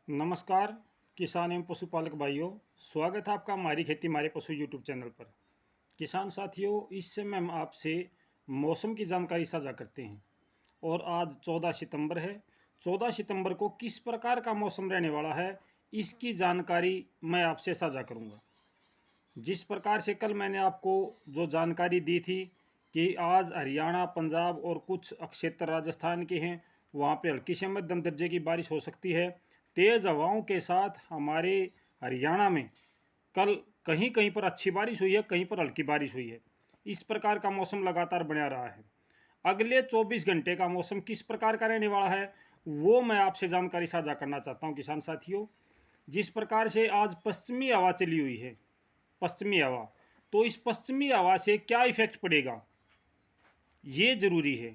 नमस्कार किसान एवं पशुपालक भाइयों। स्वागत है आपका हमारी खेती हमारे पशु यूट्यूब चैनल पर। किसान साथियों, इस समय हम आपसे मौसम की जानकारी साझा करते हैं और आज 14 सितंबर है। 14 सितंबर को किस प्रकार का मौसम रहने वाला है, इसकी जानकारी मैं आपसे साझा करूंगा। जिस प्रकार से कल मैंने आपको जो जानकारी दी थी कि आज हरियाणा, पंजाब और कुछ क्षेत्र राजस्थान के हैं, वहाँ पे हल्की से मध्यम दर्जे की बारिश हो सकती है। तेज़ हवाओं के साथ हमारे हरियाणा में कल कहीं कहीं पर अच्छी बारिश हुई है, कहीं पर हल्की बारिश हुई है। इस प्रकार का मौसम लगातार बना रहा है। अगले 24 घंटे का मौसम किस प्रकार का रहने वाला है, वो मैं आपसे जानकारी साझा करना चाहता हूँ किसान साथियों। जिस प्रकार से आज पश्चिमी हवा चली हुई है, पश्चिमी हवा, तो इस पश्चिमी हवा से क्या इफेक्ट पड़ेगा ये ज़रूरी है।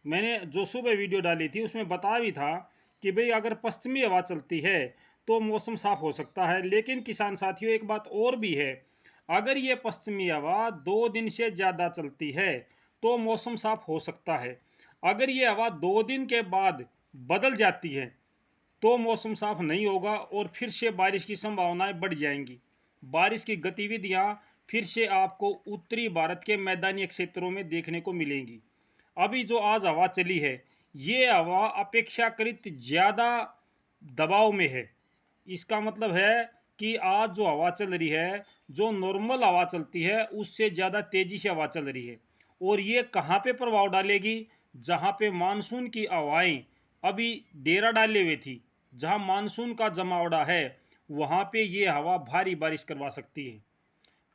मैंने जो सुबह वीडियो डाली थी उसमें बताया भी था कि भाई अगर पश्चिमी हवा चलती है तो मौसम साफ हो सकता है। लेकिन किसान साथियों, एक बात और भी है, अगर ये पश्चिमी हवा 2 दिन से ज़्यादा चलती है तो मौसम साफ हो सकता है। अगर ये हवा 2 दिन के बाद बदल जाती है तो मौसम साफ नहीं होगा और फिर से बारिश की संभावनाएं बढ़ जाएंगी। बारिश की गतिविधियां फिर से आपको उत्तरी भारत के मैदानी क्षेत्रों में देखने को मिलेंगी। अभी जो आज हवा चली है, ये हवा अपेक्षाकृत ज़्यादा दबाव में है। इसका मतलब है कि आज जो हवा चल रही है, जो नॉर्मल हवा चलती है उससे ज़्यादा तेज़ी से हवा चल रही है। और ये कहाँ पे प्रभाव डालेगी? जहाँ पे मानसून की हवाएं अभी डेरा डाले हुए थी, जहाँ मानसून का जमावड़ा है, वहाँ पे ये हवा भारी बारिश करवा सकती है।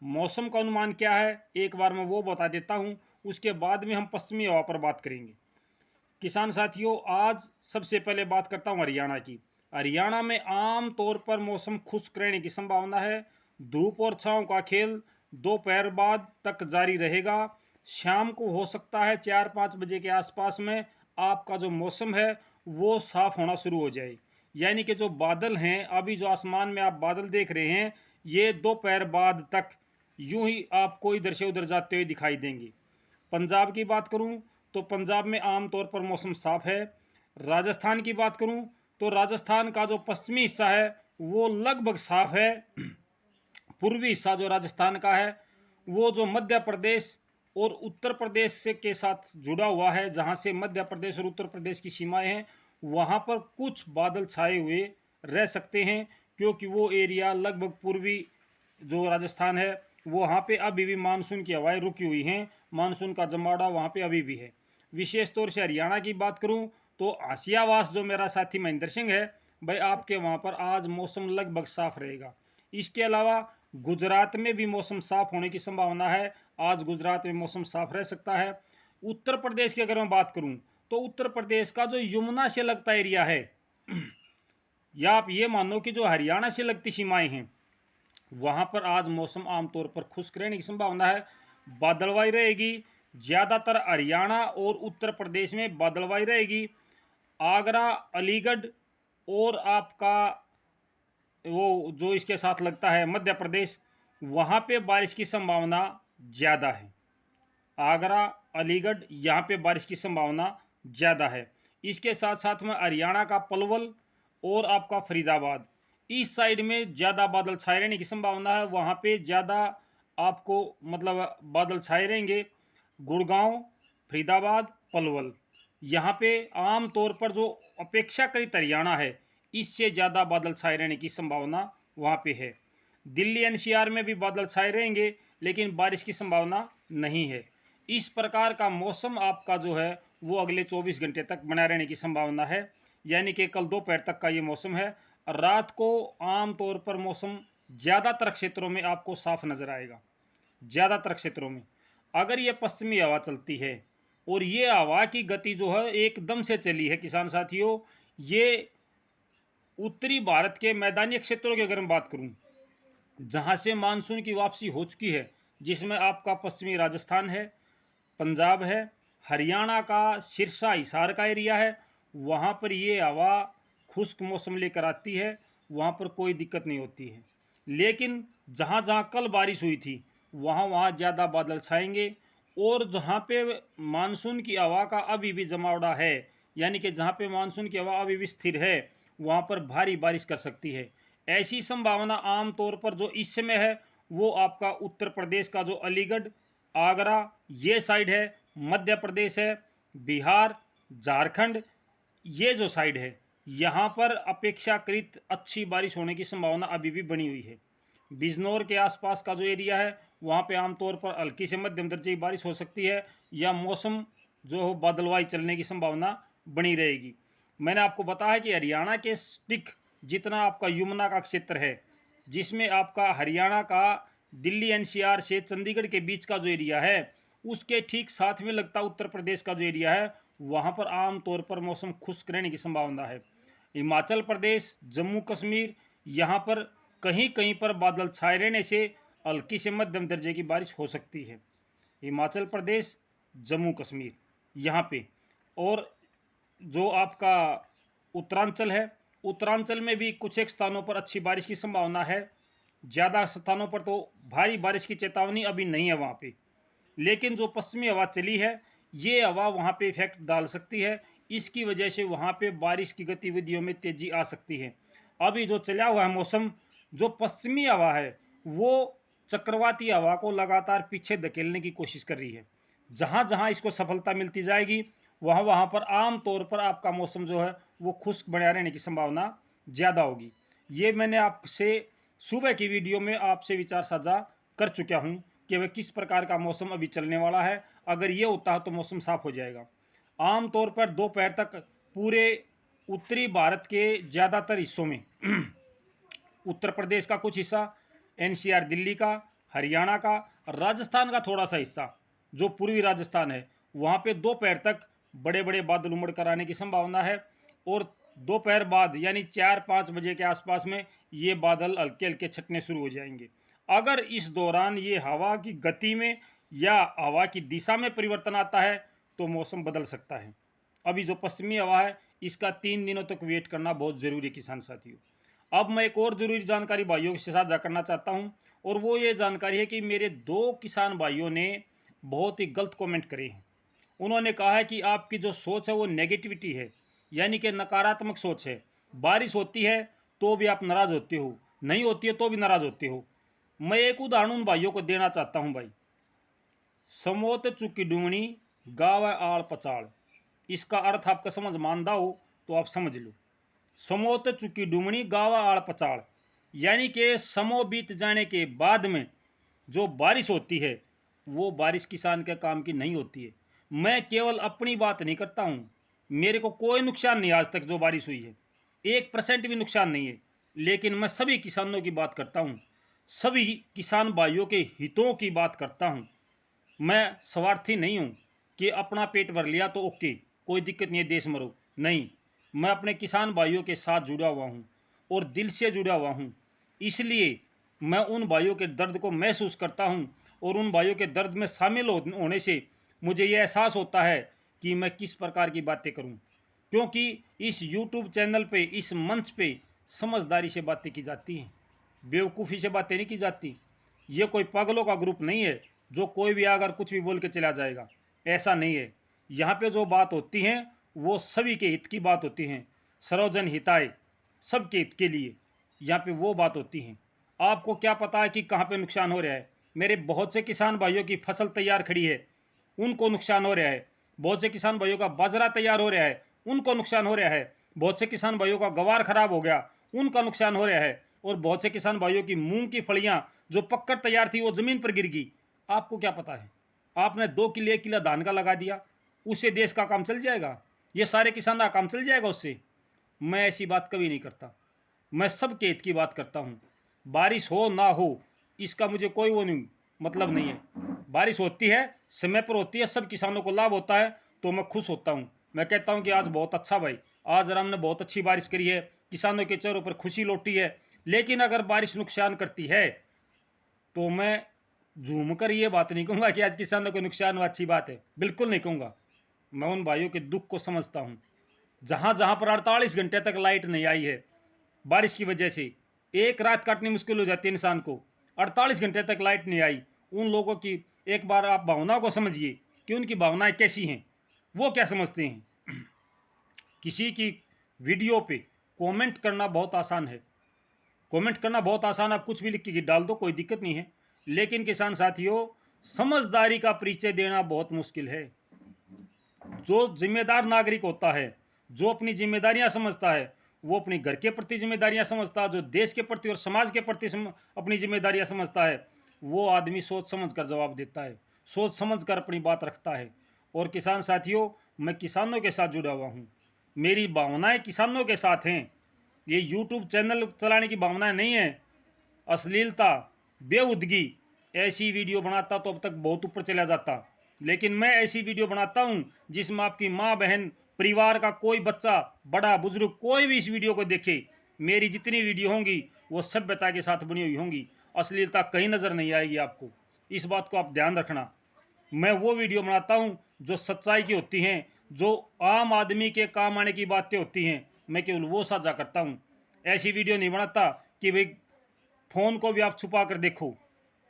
मौसम का अनुमान क्या है, एक बार मैं वो बता देता हूँ, उसके बाद में हम पश्चिमी हवा पर बात करेंगे। किसान साथियों, आज सबसे पहले बात करता हूँ हरियाणा की। हरियाणा में आम तौर पर मौसम खुश्क रहने की संभावना है। धूप और छांव का खेल दोपहर बाद तक जारी रहेगा। शाम को हो सकता है 4-5 बजे के आसपास में आपका जो मौसम है वो साफ होना शुरू हो जाए। यानी कि जो बादल हैं, अभी जो आसमान में आप बादल देख रहे हैं, ये दोपहर बाद तक यूं ही आपको इधर से उधर जाते हुए दिखाई देंगे। पंजाब की बात करूं तो पंजाब में आमतौर पर मौसम साफ है। राजस्थान की बात करूं तो राजस्थान का जो पश्चिमी हिस्सा है वो लगभग साफ है। पूर्वी हिस्सा जो राजस्थान का है वो जो मध्य प्रदेश और उत्तर प्रदेश से के साथ जुड़ा हुआ है, जहाँ से मध्य प्रदेश और उत्तर प्रदेश की सीमाएं हैं, वहाँ पर कुछ बादल छाए हुए रह सकते हैं, क्योंकि वो एरिया लगभग पूर्वी जो राजस्थान है वहाँ पे अभी भी मानसून की हवाएं रुकी हुई हैं। मानसून का जमावड़ा वहाँ पे अभी भी है। विशेष तौर से हरियाणा की बात करूँ तो हाशियावास जो मेरा साथी महेंद्र सिंह है, भाई आपके वहाँ पर आज मौसम लगभग साफ रहेगा। इसके अलावा गुजरात में भी मौसम साफ होने की संभावना है। आज गुजरात में मौसम साफ रह सकता है। उत्तर प्रदेश की अगर मैं बात करूं तो उत्तर प्रदेश का जो यमुना से लगता एरिया है, या आप ये मानो कि जो हरियाणा से लगती सीमाएं हैं, वहां पर आज मौसम आमतौर पर खुश्क रहने की संभावना है। बादलवाई रहेगी। ज़्यादातर हरियाणा और उत्तर प्रदेश में बादलवाई रहेगी। आगरा, अलीगढ़ और आपका वो जो इसके साथ लगता है मध्य प्रदेश, वहाँ पे बारिश की संभावना ज़्यादा है। आगरा, अलीगढ़, यहाँ पे बारिश की संभावना ज़्यादा है। इसके साथ साथ में हरियाणा का पलवल और आपका फरीदाबाद, इस साइड में ज़्यादा बादल छाए रहने की संभावना है। वहाँ पे ज़्यादा आपको मतलब बादल छाए रहेंगे। गुड़गांव, फरीदाबाद, पलवल, यहाँ पे आम तौर पर जो अपेक्षाकृत हरियाणा है, इससे ज़्यादा बादल छाए रहने की संभावना वहाँ पे है। दिल्ली एनसीआर में भी बादल छाए रहेंगे, लेकिन बारिश की संभावना नहीं है। इस प्रकार का मौसम आपका जो है वो अगले 24 घंटे तक बना रहने की संभावना है। यानी कि कल दोपहर तक का ये मौसम है। रात को आम तौर पर मौसम ज़्यादातर क्षेत्रों में आपको साफ नज़र आएगा। ज़्यादातर क्षेत्रों में अगर ये पश्चिमी हवा चलती है, और ये हवा की गति जो है एकदम से चली है किसान साथियों, ये उत्तरी भारत के मैदानी क्षेत्रों की अगर मैं बात करूं, जहां से मानसून की वापसी हो चुकी है, जिसमें आपका पश्चिमी राजस्थान है, पंजाब है, हरियाणा का सिरसा हिसार का एरिया है, वहाँ पर ये हवा खुश्क मौसम लेकर आती है। वहाँ पर कोई दिक्कत नहीं होती है। लेकिन जहाँ जहाँ कल बारिश हुई थी वहाँ वहाँ ज़्यादा बादल छाएंगे। और जहाँ पे मानसून की हवा का अभी भी जमावड़ा है, यानी कि जहाँ पे मानसून की हवा अभी भी स्थिर है, वहाँ पर भारी बारिश कर सकती है। ऐसी संभावना आमतौर पर जो इस समय है वो आपका उत्तर प्रदेश का जो अलीगढ़, आगरा ये साइड है, मध्य प्रदेश है, बिहार, झारखंड ये जो साइड है, यहाँ पर अपेक्षाकृत अच्छी बारिश होने की संभावना अभी भी बनी हुई है। बिजनौर के आसपास का जो एरिया है वहाँ पे आमतौर पर हल्की से मध्यम दर्जे की बारिश हो सकती है, या मौसम जो हो बादलवाई चलने की संभावना बनी रहेगी। मैंने आपको बताया कि हरियाणा के स्टिक जितना आपका यमुना का क्षेत्र है, जिसमें आपका हरियाणा का दिल्ली एनसीआर से चंडीगढ़ के बीच का जो एरिया है, उसके ठीक साथ में लगता उत्तर प्रदेश का जो एरिया है, वहाँ पर आमतौर पर मौसम खुश्क रहने की संभावना है। हिमाचल प्रदेश, जम्मू कश्मीर, यहाँ पर कहीं कहीं पर बादल छाए रहने से हल्की से मध्यम दर्जे की बारिश हो सकती है। हिमाचल प्रदेश, जम्मू कश्मीर यहाँ पे, और जो आपका उत्तरांचल है, उत्तरांचल में भी कुछ एक स्थानों पर अच्छी बारिश की संभावना है। ज़्यादा स्थानों पर तो भारी बारिश की चेतावनी अभी नहीं है वहाँ पे, लेकिन जो पश्चिमी हवा चली है ये हवा वहाँ पे इफेक्ट डाल सकती है। इसकी वजह से वहाँ पे बारिश की गतिविधियों में तेज़ी आ सकती है। अभी जो चला हुआ है मौसम, जो पश्चिमी हवा है वो चक्रवाती हवा को लगातार पीछे धकेलने की कोशिश कर रही है। जहाँ जहाँ इसको सफलता मिलती जाएगी वहाँ वहाँ पर आम तौर पर आपका मौसम जो है वो खुश्क बना रहने की संभावना ज़्यादा होगी। ये मैंने आपसे सुबह की वीडियो में आपसे विचार साझा कर चुका हूँ कि वह किस प्रकार का मौसम अभी चलने वाला है। अगर ये होता है तो मौसम साफ हो जाएगा। आमतौर पर दोपहर तक पूरे उत्तरी भारत के ज़्यादातर हिस्सों में उत्तर प्रदेश का कुछ हिस्सा, एनसीआर दिल्ली का, हरियाणा का, राजस्थान का थोड़ा सा हिस्सा जो पूर्वी राजस्थान है, वहाँ पे दोपहर तक बड़े बड़े बादल उमड़ कर आने की संभावना है। और दोपहर बाद यानी 4-5 बजे के आसपास में ये बादल हल्के हल्के छटने शुरू हो जाएंगे। अगर इस दौरान ये हवा की गति में या हवा की दिशा में परिवर्तन आता है तो मौसम बदल सकता है। अभी जो पश्चिमी हवा है इसका 3 दिनों तक वेट करना बहुत ज़रूरी है किसान साथियों। अब मैं एक और ज़रूरी जानकारी भाइयों के साझा करना चाहता हूं, और वो ये जानकारी है कि मेरे 2 किसान भाइयों ने बहुत ही गलत कमेंट करे हैं। उन्होंने कहा है कि आपकी जो सोच है वो नेगेटिविटी है, यानी कि नकारात्मक सोच है। बारिश होती है तो भी आप नाराज़ होते हो, नहीं होती है तो भी नाराज़ होते हो। मैं एक उदाहरण उन भाइयों को देना चाहता हूं भाई। समोत चुकी डूंगनी गाव आड़ पचाड़, इसका अर्थ आपका समझ मानदा हो तो आप समझ लो। समोत चुकी डूंगनी गाव आड़ पचाड़, यानी कि समो बीत जाने के बाद में जो बारिश होती है वो बारिश किसान के काम की नहीं होती है। मैं केवल अपनी बात नहीं करता हूँ, मेरे को कोई नुकसान नहीं आज तक जो बारिश हुई है, 1% भी नुकसान नहीं है। लेकिन मैं सभी किसानों की बात करता हूँ, सभी किसान भाइयों के हितों की बात करता हूँ। मैं स्वार्थी नहीं हूँ कि अपना पेट भर लिया तो ओके, कोई दिक्कत नहीं है, देश मरो, नहीं। मैं अपने किसान भाइयों के साथ जुड़ा हुआ हूँ और दिल से जुड़ा हुआ हूँ। इसलिए मैं उन भाइयों के दर्द को महसूस करता हूँ, और उन भाइयों के दर्द में शामिल होने से मुझे ये एहसास होता है कि मैं किस प्रकार की बातें करूँ। क्योंकि इस यूट्यूब चैनल पे, इस मंच पे समझदारी से बातें की जाती हैं, बेवकूफ़ी से बातें नहीं की जाती। ये कोई पागलों का ग्रुप नहीं है जो कोई भी अगर कुछ भी बोल के चला जाएगा, ऐसा नहीं है। यहाँ पे जो बात होती हैं वो सभी के हित की बात होती हैं, सर्वजन हिताय, सबके हित के लिए यहाँ पे वो बात होती हैं। आपको क्या पता है कि कहाँ पे नुकसान हो रहा है। मेरे बहुत से किसान भाइयों की फसल तैयार खड़ी है, उनको नुकसान हो रहा है। बहुत से किसान भाइयों का बाजरा तैयार हो रहा है, उनको नुकसान हो रहा है। बहुत से किसान भाइयों का गवार खराब हो गया, उनका नुकसान हो रहा है। और बहुत से किसान भाइयों की मूंग की फलियां जो पककर तैयार थी वो ज़मीन पर गिर गई। आपको क्या पता है, आपने 2 किले 1 किला धान का लगा दिया, उससे देश का काम चल जाएगा, ये सारे किसान का काम चल जाएगा उससे? मैं ऐसी बात कभी नहीं करता। मैं सबके हित की बात करता हूँ। बारिश हो ना हो इसका मुझे कोई वो नहीं, मतलब नहीं है। बारिश होती है, समय पर होती है, सब किसानों को लाभ होता है तो मैं खुश होता हूँ। मैं कहता हूँ कि आज बहुत अच्छा भाई, आज राम ने बहुत अच्छी बारिश करी है, किसानों के चेहरों पर खुशी लौटी है। लेकिन अगर बारिश नुकसान करती है तो मैं झूम कर ये बात नहीं कहूँगा कि आज किसानों को नुकसान हुआ अच्छी बात है, बिल्कुल नहीं कहूँगा। मैं उन भाइयों के दुख को समझता हूँ। जहाँ जहाँ पर 48 घंटे तक लाइट नहीं आई है बारिश की वजह से, एक रात काटनी मुश्किल हो जाती है इंसान को, 48 घंटे तक लाइट नहीं आई, उन लोगों की एक बार आप भावना को समझिए कि उनकी भावनाएं कैसी हैं, वो क्या समझते हैं। किसी की वीडियो पे कमेंट करना बहुत आसान है, कमेंट करना बहुत आसान, आप कुछ भी लिख के डाल दो, कोई दिक्कत नहीं है। लेकिन किसान साथियों, समझदारी का परिचय देना बहुत मुश्किल है। जो जिम्मेदार नागरिक होता है, जो अपनी जिम्मेदारियां समझता है, वो अपने घर के प्रति जिम्मेदारियां समझता है, जो देश के प्रति और समाज के प्रति अपनी जिम्मेदारियां समझता है, वो आदमी सोच समझ कर जवाब देता है, सोच समझ कर अपनी बात रखता है। और किसान साथियों, मैं किसानों के साथ जुड़ा हुआ हूँ, मेरी भावनाएं किसानों के साथ हैं। ये यूट्यूब चैनल चलाने की भावनाएं नहीं है। अश्लीलता, बेहुदगी, ऐसी वीडियो बनाता तो अब तक बहुत ऊपर चला जाता, लेकिन मैं ऐसी वीडियो बनाता हूं जिसमें आपकी माँ बहन, परिवार का कोई बच्चा, बड़ा बुजुर्ग, कोई भी इस वीडियो को देखे, मेरी जितनी वीडियो होंगी वो सभ्यता के साथ बनी हुई होंगी, अश्लीलता कहीं नज़र नहीं आएगी आपको। इस बात को आप ध्यान रखना। मैं वो वीडियो बनाता हूँ जो सच्चाई की होती हैं, जो आम आदमी के काम आने की बातें होती हैं, मैं केवल वो साझा करता हूँ। ऐसी वीडियो नहीं बनाता कि भाई फ़ोन को भी आप छुपा कर देखो,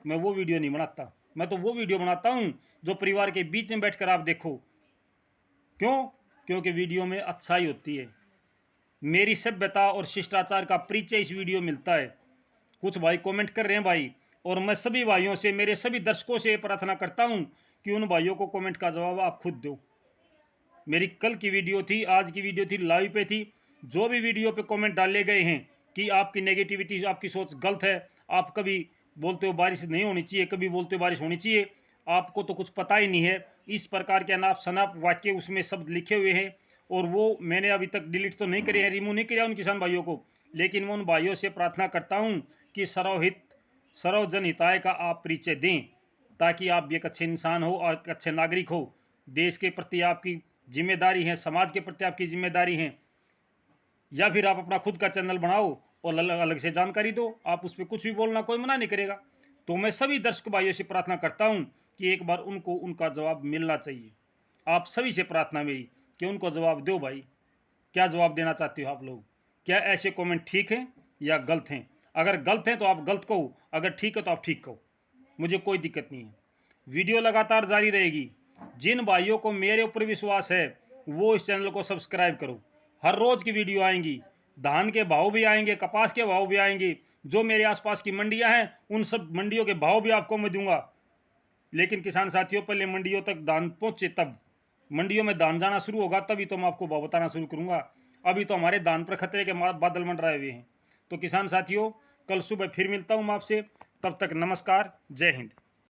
मैं वो वीडियो नहीं बनाता। मैं तो वो वीडियो बनाता हूँ जो परिवार के बीच में बैठकर आप देखो। क्यों? क्योंकि वीडियो में अच्छाई होती है, मेरी सभ्यता और शिष्टाचार का परिचय इस वीडियो मिलता है। कुछ भाई कमेंट कर रहे हैं भाई, और मैं सभी भाइयों से, मेरे सभी दर्शकों से प्रार्थना करता हूँ कि उन भाइयों को कमेंट का जवाब आप खुद दो। मेरी कल की वीडियो थी, आज की वीडियो थी, लाइव पे थी, जो भी वीडियो पे कमेंट डाले गए हैं कि आपकी नेगेटिविटी, आपकी सोच गलत है, आप कभी बोलते हो बारिश नहीं होनी चाहिए, कभी बोलते हो बारिश होनी चाहिए, आपको तो कुछ पता ही नहीं है, इस प्रकार के अनाप शनाप वाक्य उसमें शब्द लिखे हुए हैं। और वो मैंने अभी तक डिलीट तो नहीं करे हैं, रिमूव नहीं किया उन किसान भाइयों को, लेकिन मैं उन भाइयों से प्रार्थना करता हूँ कि सर्वजन हिताय का आप परिचय दें, ताकि आप भी एक अच्छे इंसान हो और एक अच्छे नागरिक हो। देश के प्रति आपकी जिम्मेदारी है, समाज के प्रति आपकी जिम्मेदारी है, या फिर आप अपना खुद का चैनल बनाओ और अलग अलग से जानकारी दो, आप उस पर कुछ भी बोलना कोई मना नहीं करेगा। तो मैं सभी दर्शक भाइयों से प्रार्थना करता हूं कि एक बार उनको उनका जवाब मिलना चाहिए। आप सभी से प्रार्थना मेरी कि उनको जवाब दो भाई। क्या जवाब देना चाहते हो आप लोग? क्या ऐसे कमेंट ठीक हैं या गलत हैं? अगर गलत हैं तो आप गलत कहो, अगर ठीक है तो आप ठीक कहो, मुझे कोई दिक्कत नहीं है। वीडियो लगातार जारी रहेगी। जिन भाइयों को मेरे ऊपर विश्वास है वो इस चैनल को सब्सक्राइब करो। हर रोज़ की वीडियो आएंगी, धान के भाव भी आएंगे, कपास के भाव भी आएंगे, जो मेरे आसपास की मंडियां हैं उन सब मंडियों के भाव भी आपको मैं दूंगा। लेकिन किसान साथियों, पहले मंडियों तक धान पहुंचे, तब मंडियों में धान जाना शुरू होगा, तभी तो मैं आपको भाव बताना शुरू करूंगा। अभी तो हमारे धान पर खतरे के बादल मंडराए हुए हैं। तो किसान साथियों, कल सुबह फिर मिलता हूं मैं आपसे, तब तक नमस्कार, जय हिंद।